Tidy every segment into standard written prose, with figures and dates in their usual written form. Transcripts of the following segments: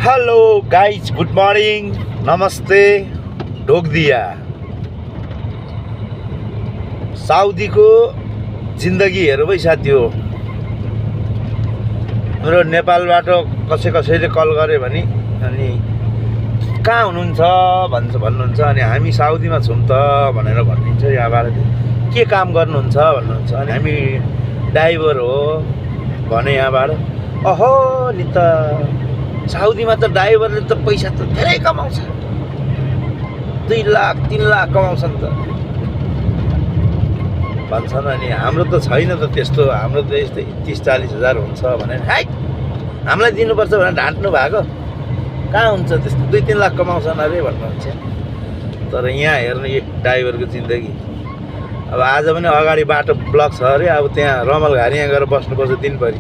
Hello guys, good morning, नमस्ते, ढोकदिया। साउदीको जिन्दगी हेरौँ है साथी हो। हाम्रो नेपालबाट कसैले कल गऱ्यो भने अनि कहाँ हुनुहुन्छ भन्नुहुन्छ अनि हामी साउदीमा छौँ त भनेर भनिदिन्छ। यहाँबाट के काम गर्नुहुन्छ भन्नुहुन्छ अनि हामी ड्राइभर हो भने यहाँबाट अहो नि त साउदीमा त ड्राइभरले त पैसा त धेरै कमाउँछ, 2 लाख 3 लाख कमाउँछ नि त भन्छन्। अनि हाम्रो त छैन त त्यस्तो, हाम्रो त यस्तै 30-40 हजार हुन्छ भनेर हाइ हामीलाई दिनुपर्छ भनेर ढाँट्नु भएको। कहाँ हुन्छ त्यस्तो, 2-3 लाख कमाउँछन् अरे भन्नुहुन्छ। तर यहाँ हेर्नु यो ड्राइभरको जिन्दगी। अब आज पनि अगाडि बाटो ब्लक छ अरे, अब त्यहाँ रमलघारी यहाँ गएर बस्नुपर्छ दिनभरि।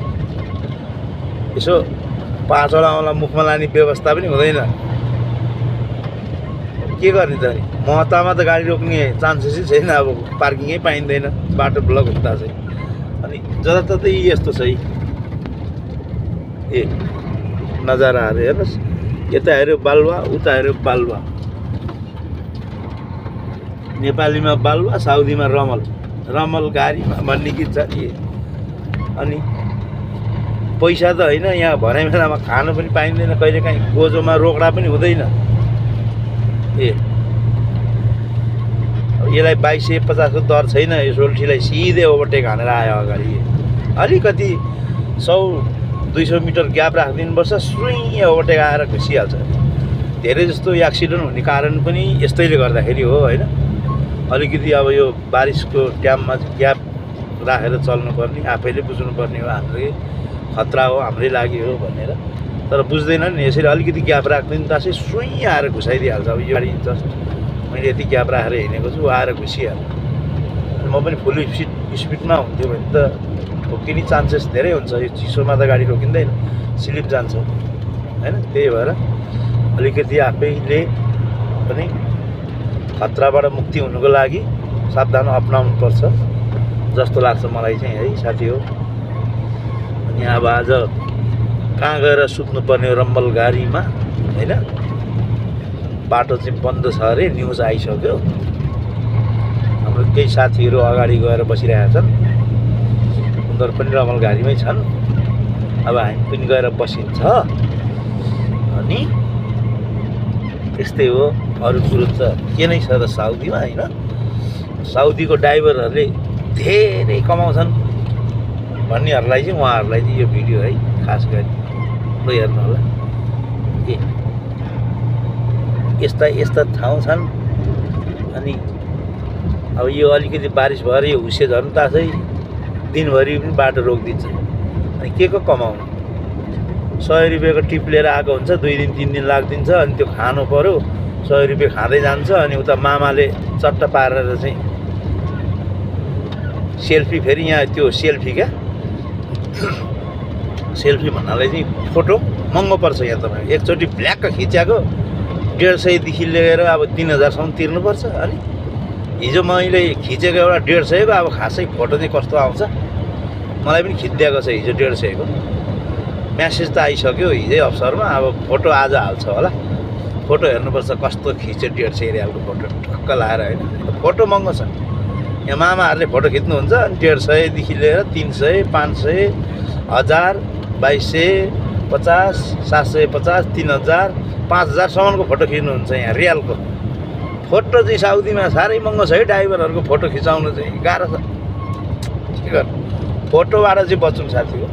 यसो 5 वटा मुखमा लाने व्यवस्था पनि हुँदैन। के गर्ने त नि, महतामा त गाडी रोक्ने चान्सेसै छैन, अब पार्किङै पाइँदैन बाटो ब्लक हुँदा चाहिँ। अनि जताततै यस्तो छ ए नजाराहरू हेर्नुहोस्, यता हेऱ्यो बालुवा, उता हेऱ्यो बालुवा। नेपालीमा बालुवा, साउदीमा रमल गाडीमा भन्ने गीत छ नि। अनि पैसा त होइन, यहाँ भनाइ बेलामा खानु पनि पाइँदैन, कहिलेकाहीँ गोजोमा रोकडा पनि हुँदैन। यसलाई 2250 को दर छैन। यो सोल्ठीलाई सिधै ओभरटेक हानेर आयो अगाडि। अलिकति 100-200 मिटर ग्याप राखिदिनुपर्छ, सुई ओभरटेक आएर घुसिहाल्छ। धेरै जस्तो एक्सिडेन्ट हुने कारण पनि यस्तैले गर्दाखेरि हो होइन। अलिकति अब यो बारिसको टाइममा ग्याप राखेर चल्नुपर्ने, आफैले बुझ्नुपर्ने हो। हाम्रै खतरा हो, हाम्रै लागि हो भनेर, तर बुझ्दैनन्। यसरी अलिकति ग्याप राख्दैन तासै सुई आएर घुसाइदिइहाल्छ। अब यो गाडी जस्ट मैले यति ग्याप राखेर हिँडेको छु, आएर घुसिहाल्छ। म पनि फुल स्पिडमा हुन्थ्यो भने त ठोक्किने चान्सेस धेरै हुन्छ। यो चिसोमा त गाडी रोकिँदैन, स्लिप जान्छ होइन। त्यही भएर अलिकति आफैले पनि खतराबाट मुक्ति हुनुको लागि सावधान अपनाउनु पर्छ जस्तो लाग्छ मलाई चाहिँ है साथी हो। अनि अब आज कहाँ गएर सुत्नुपर्ने हो, रम्बल गाडीमा होइन। बाटो चाहिँ बन्द छ अरे, न्युज आइसक्यो। हाम्रो केही साथीहरू अगाडि गएर बसिरहेका छन्, उनीहरू पनि रमल गाडीमै छन्। अब हामी पनि गएर बसिन्छ। अनि त्यस्तै हो, अरू कुरो त के नै छ र साउदीमा होइन। साउदीको ड्राइभरहरूले धेरै कमाउँछन् भन्नेहरूलाई चाहिँ उहाँहरूलाई चाहिँ यो भिडियो है खास गरी ल हेर्नु होला। यस्ता ठाउँ छन्। अनि अब यो अलिकति बारिस भएर यो हुसे झर्नु तासै दिनभरि पनि बाटो रोकिदिन्छ। अनि के को कमाउनु, 100 रुपियाँको टिप लिएर आएको हुन्छ, 2 दिन 3 दिन लाग्दिन्छ। अनि त्यो खानु पऱ्यो, 100 रुपियाँ खाँदै जान्छ। अनि उता मामाले चट्ट पारेर चाहिँ सेल्फी, फेरि यहाँ त्यो सेल्फी क्या सेल्फी भन्नाले चाहिँ फोटो महँगो पर्छ यहाँ। तपाईँ एकचोटि ब्ल्याक खिच्याएको 150 देखि लिएर अब 3000सम्म तिर्नुपर्छ। अनि हिजो मैले खिचेको एउटा 150 को अब खासै फोटो चाहिँ कस्तो आउँछ मलाई पनि खिचिदिएको छ हिजो 150 को। म्यासेज त आइसक्यो हिजै अवसरमा, अब फोटो आज हाल्छ होला। फोटो हेर्नुपर्छ कस्तो खिच्यो 150 रियालको फोटो ठक्क लाएर होइन। फोटो महँगो छ यहाँ, मामाहरूले फोटो खिच्नुहुन्छ। अनि 150 देखि लिएर 300, 500, 1000, 2250, 750, 3000, 5000सम्मको फोटो खिच्नुहुन्छ यहाँ रियालको। फोटो चाहिँ साउदीमा साह्रै महँगो छ है। ड्राइभरहरूको फोटो खिचाउनु चाहिँ गाह्रो छ। के गर्नु, फोटोबाट चाहिँ बच्चौँ साथी हो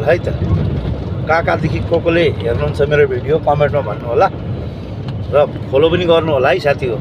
है त। कहाँदेखि कोले हेर्नुहुन्छ मेरो भिडियो कमेन्टमा भन्नु होला र फलो पनि गर्नु होला है साथी हो।